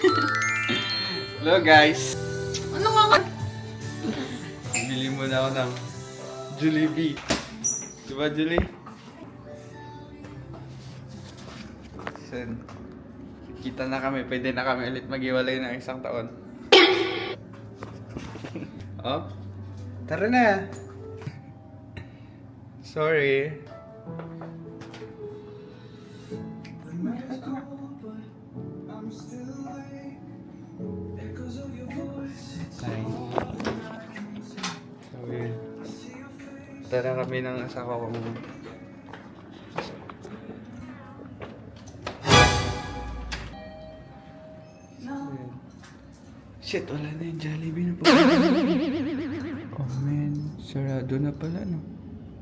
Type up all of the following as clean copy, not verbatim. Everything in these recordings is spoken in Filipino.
Hello guys! Ano nga? Bili muna ako ng Jollibee. Diba Julie? Sen, kita na kami. Pwede na kami ulit maghiwalay ng isang taon. Oh? Tara na! Sorry. Tara kami ng asawa ko. Shit, wala na yung Jollibee na po. Oh man, sarado na pala no.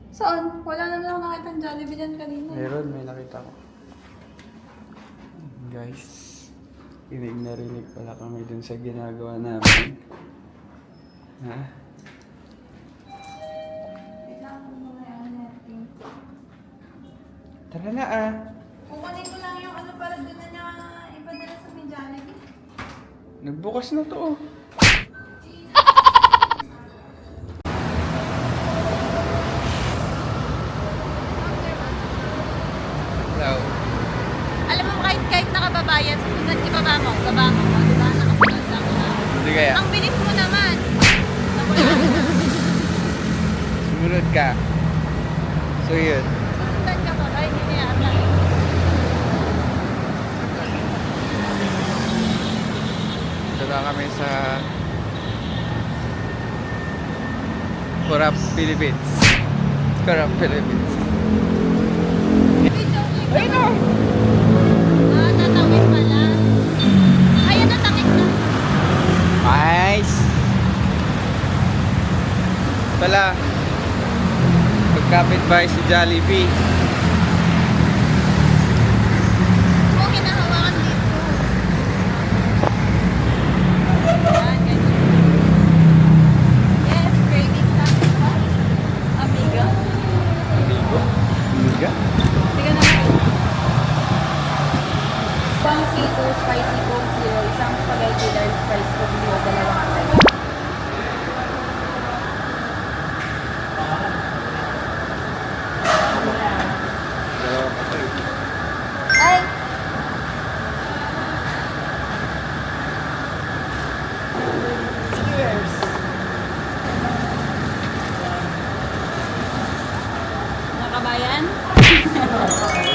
Saan? Wala na lang nakita ng Jollibee dyan kanina. Meron, may nakita ko. Guys, rinig na rinig pala kami dun sa ginagawa namin. Ha? Tara na ah. Kukunin ko lang yung ano para doon na niya ipadala sa may Jollibee. Nagbukas na to oh. Hello. Alam mo, kahit nakababayan, susunod ibaba mo, diba? Nakasunod lang siya. Hindi kaya. Ang bilis mo naman. Sumunod ka. So yun. Susunod ka mo, ay hindi niya ata. Ito na kami sa Corrupt Philippines. Corrupt Philippines. Ay no! Ah, tatawid pala. Ayan, natawid na. Nice! Pala, magkapit ba si Jollibee? Oo, hinahawakan dito. Ayan, ganyan. Yes, craving sa Amiga. Amigo? Amiga? Sige na. Isang C2 spicy Coke Zero, isang spaghetti large spicy Coke Zero, dalawang size. Ay! Cheers! Nakabayan?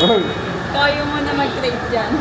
Oh! Kayo muna mag-trade dyan.